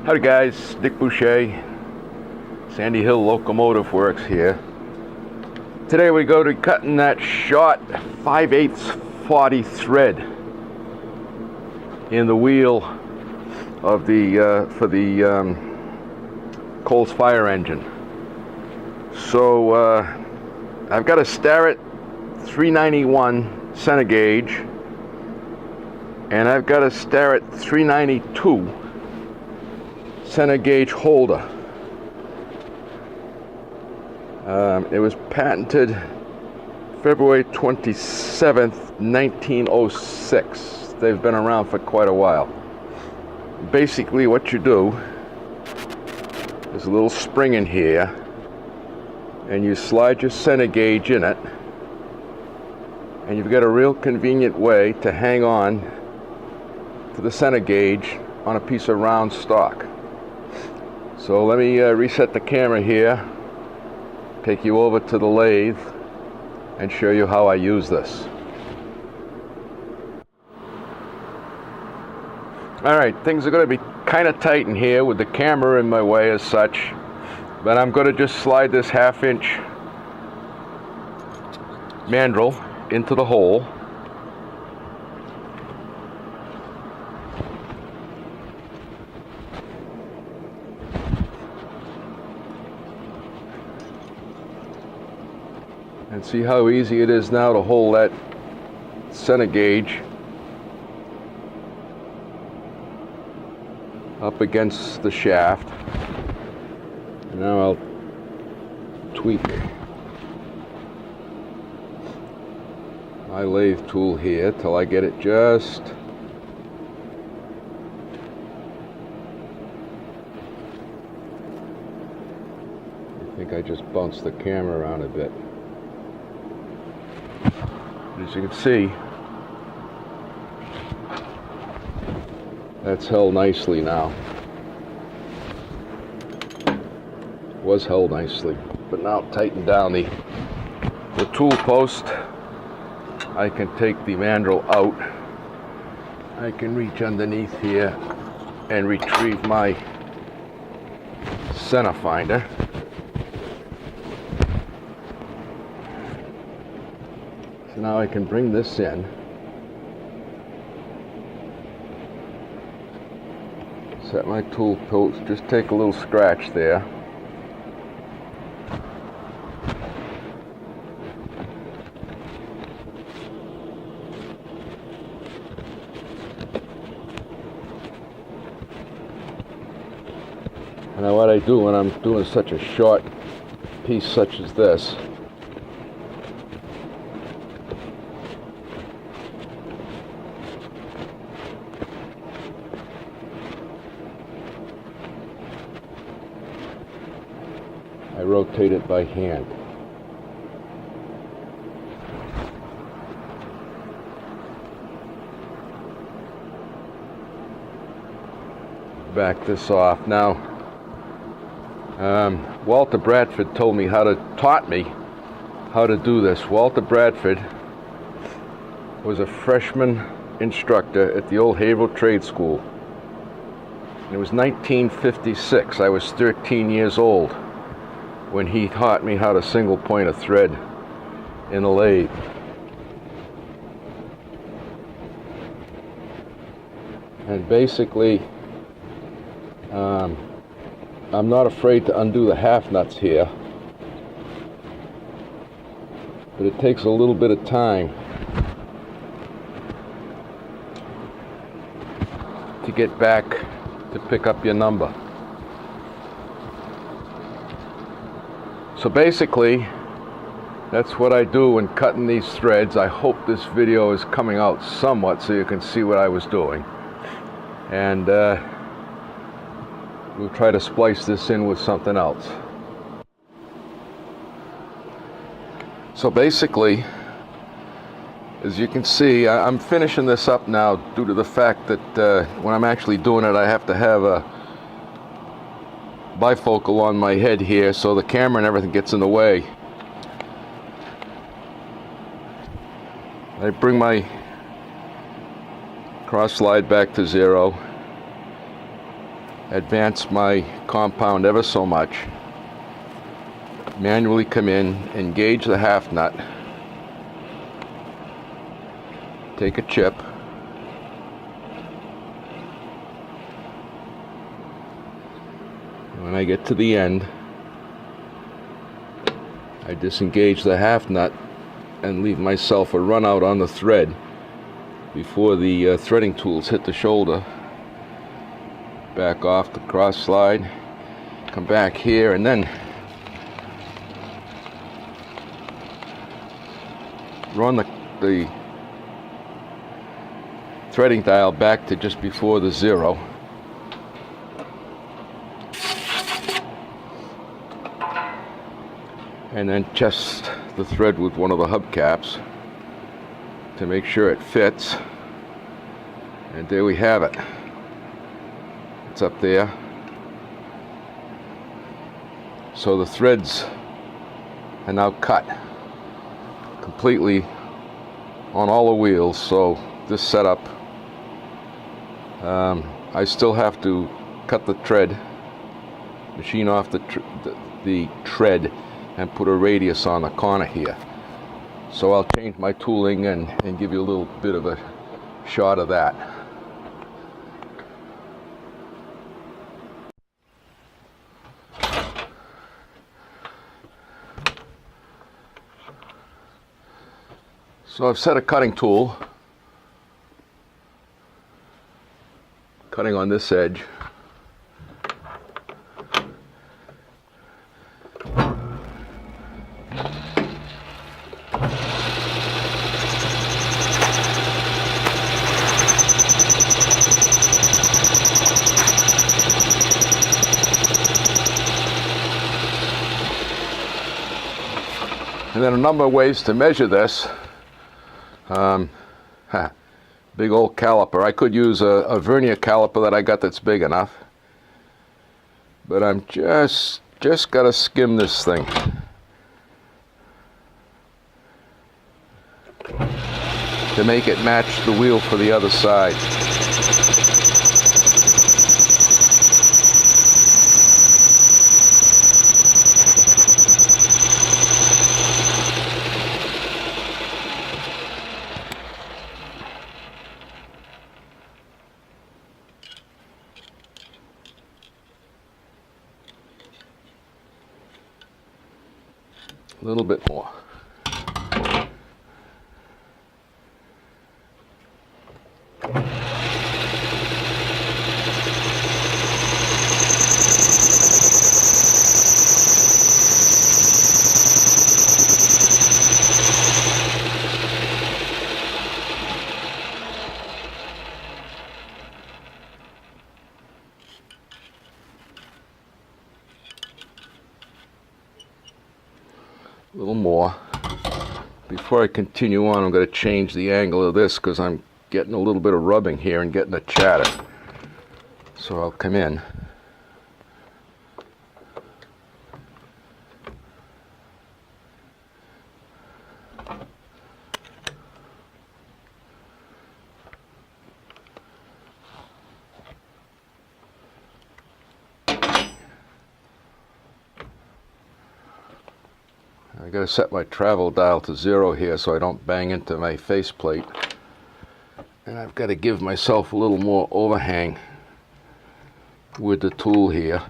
Howdy guys, Dick Boucher, Sandy Hill Locomotive Works here. Today we go to cutting that short 5/8 40 thread in the wheel of the for the Coles fire engine. So I've got a Starrett 391 center gauge, and I've got a Starrett 392 center gauge holder. It was patented February 27th, 1906. They've been around for quite a while. Basically what you do, there's a little spring in here, and you slide your center gauge in it, and you've got a real convenient way to hang on to the center gauge on a piece of round stock. So let me reset the camera here, take you over to the lathe, and show you how I use this. Alright, things are going to be kind of tight in here with the camera in my way as such, but I'm going to just slide this 1/2 inch mandrel into the hole. And see how easy it is now to hold that center gauge up against the shaft. And now I'll tweak my lathe tool here till I get it just I think I just bounced the camera around a bit. As you can see, that's held nicely now. Was held nicely, but now tighten down the tool post. I can take the mandrel out. I can reach underneath here and retrieve my center finder. So now I can bring this in. Set my tool post, just take a little scratch there. Now what I do when I'm doing such a short piece such as this, I rotate it by hand. Back this off. Now, Walter Bradford taught me how to do this. Walter Bradford was a freshman instructor at the old Haverhill Trade School. It was 1956. I was 13 years old when he taught me how to single point a thread in a lathe. And basically, I'm not afraid to undo the half nuts here, but it takes a little bit of time to get back to pick up your number. So basically, that's what I do when cutting these threads. I hope this video is coming out somewhat so you can see what I was doing. And we'll try to splice this in with something else. So basically, as you can see, I'm finishing this up now due to the fact that when I'm actually doing it, I have to have a bifocal on my head here so the camera and everything gets in the way. I bring my cross slide back to 0. advance my compound ever so much, manually come in, engage the half nut, take a chip, when I get to the end, I disengage the half nut and leave myself a run out on the thread before the threading tools hit the shoulder. Back off the cross slide, come back here, and then run the threading dial back to just before the 0. And then test the thread with one of the hubcaps to make sure it fits. And there we have it. It's up there. So the threads are now cut completely on all the wheels. So this setup, I still have to cut the tread, machine off the tread, and put a radius on the corner here. So I'll change my tooling and give you a little bit of a shot of that. So I've set a cutting tool, cutting on this edge. And then a number of ways to measure this. Big old caliper. I could use a vernier caliper that I got that's big enough. But I'm just gotta skim this thing to make it match the wheel for the other side. A little bit more. A little more. Before I continue on, I'm going to change the angle of this because I'm getting a little bit of rubbing here and getting a chatter. So I'll come in. I got to set my travel dial to 0 here so I don't bang into my faceplate. And I've got to give myself a little more overhang with the tool here.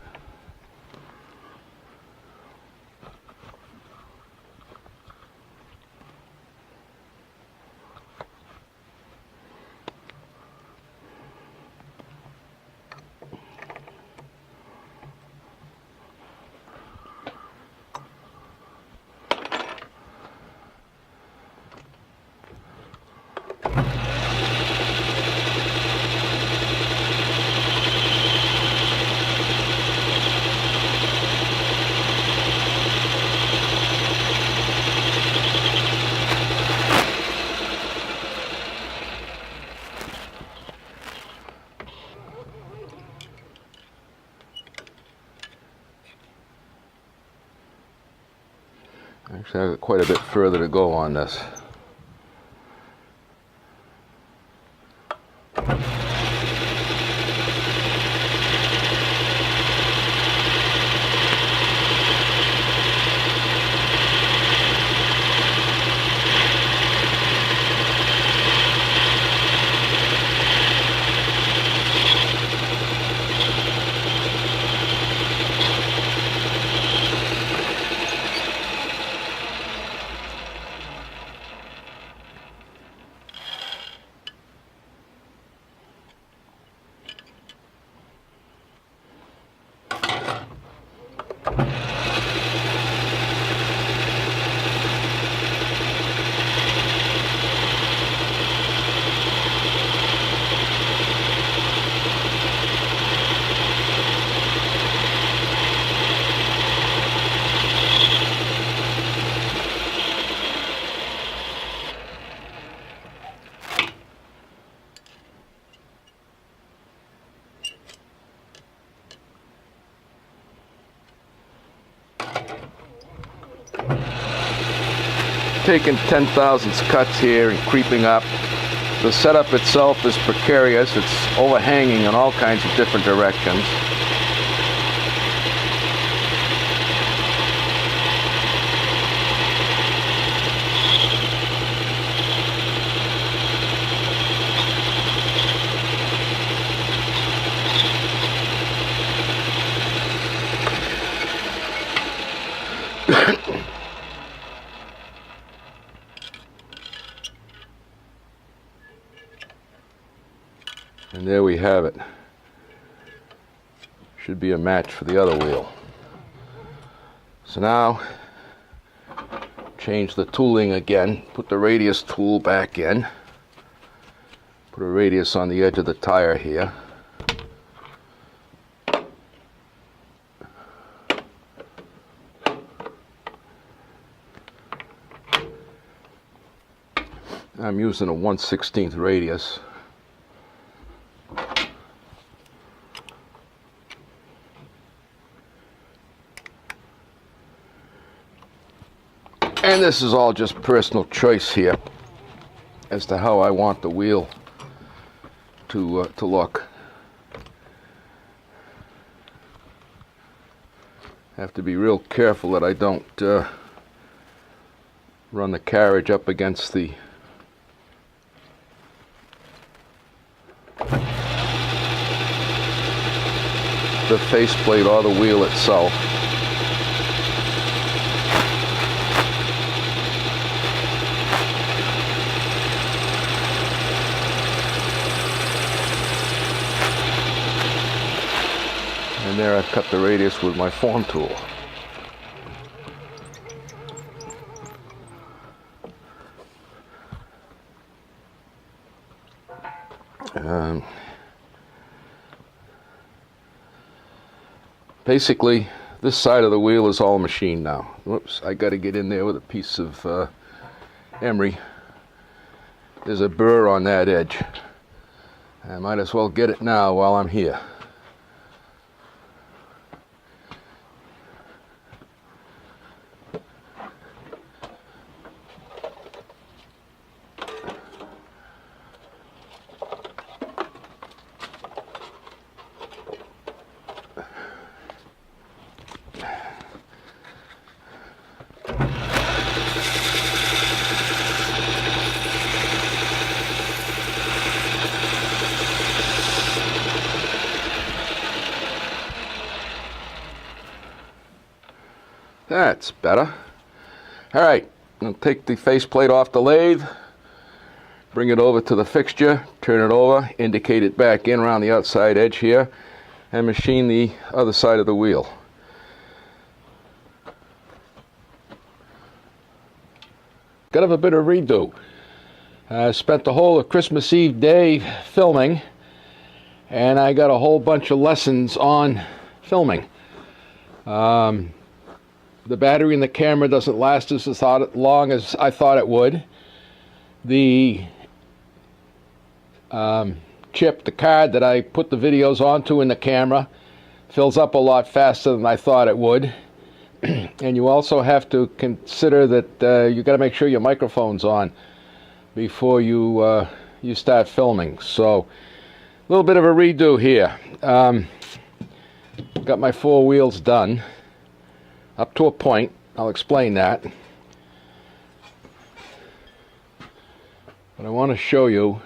Actually, I've got quite a bit further to go on this. taking 10 thousandths cuts here and creeping up. The setup itself is precarious. It's overhanging in all kinds of different directions. And there we have it. Should be a match for the other wheel. So now, change the tooling again. Put the radius tool back in. Put a radius on the edge of the tire here. I'm using a 1/16 radius. And this is all just personal choice here as to how I want the wheel to look. Have to be real careful that I don't run the carriage up against the faceplate or the wheel itself. And there I've cut the radius with my form tool. Basically, this side of the wheel is all machined now. Whoops, I got to get in there with a piece of emery. There's a burr on that edge. I might as well get it now while I'm here. That's better. All right, I'll take the faceplate off the lathe, bring it over to the fixture, turn it over, indicate it back in around the outside edge here, and machine the other side of the wheel. Got to have a bit of redo. I spent the whole of Christmas Eve day filming, and I got a whole bunch of lessons on filming. The battery in the camera doesn't last as long as I thought it would. The chip, the card that I put the videos onto in the camera, fills up a lot faster than I thought it would. And you also have to consider that you got to make sure your microphone's on before you start filming. So a little bit of a redo here. Got my 4 wheels done. Up to a point. I'll explain that. But I want to show you,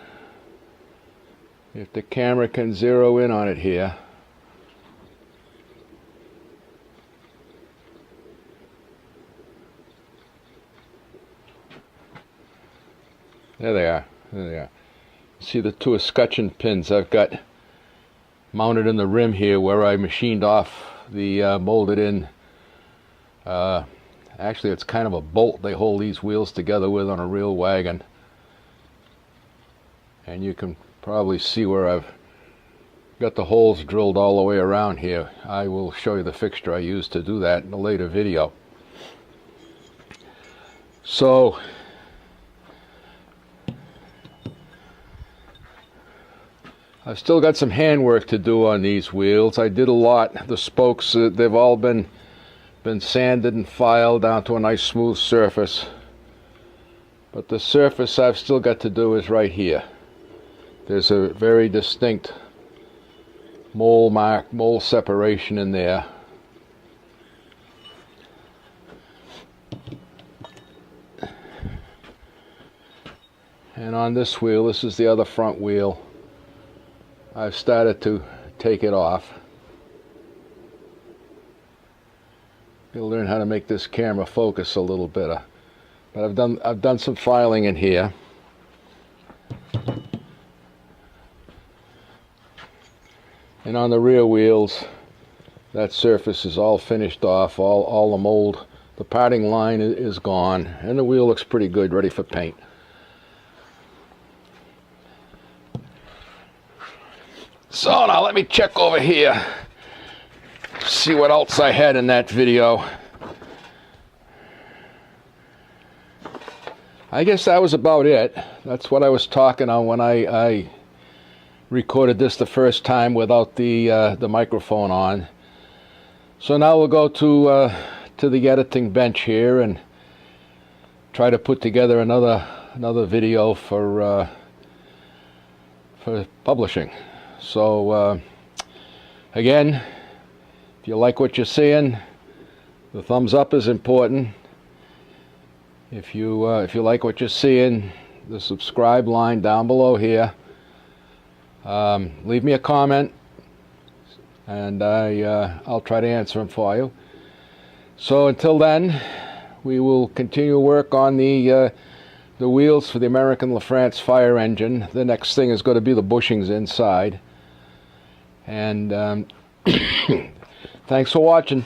if the camera can zero in on it here. There they are. There they are. See the 2 escutcheon pins I've got mounted in the rim here where I machined off the molded in. Actually, it's kind of a bolt they hold these wheels together with on a real wagon. And you can probably see where I've got the holes drilled all the way around here. I will show you the fixture I used to do that in a later video. So, I've still got some handwork to do on these wheels. I did a lot. The spokes, they've all been sanded and filed down to a nice smooth surface. but the surface I've still got to do is right here. There's a very distinct mole separation in there. And on this wheel, this is the other front wheel, I've started to take it off. Gotta learn how to make this camera focus a little better. But I've done some filing in here. And on the rear wheels, that surface is all finished off. All the mold, the parting line is gone, and the wheel looks pretty good, ready for paint. So now let me check over here, see what else I had in that video. I guess that was about it. That's what I was talking on when I recorded this the first time without the microphone on. So now we'll go to the editing bench here and try to put together another video for publishing. So again, if you like what you're seeing, the thumbs up is important. If you like what you're seeing, the subscribe line down below here. Leave me a comment, and I'll try to answer them for you. So until then, we will continue to work on the wheels for the American LaFrance fire engine. The next thing is going to be the bushings inside. And thanks for watching.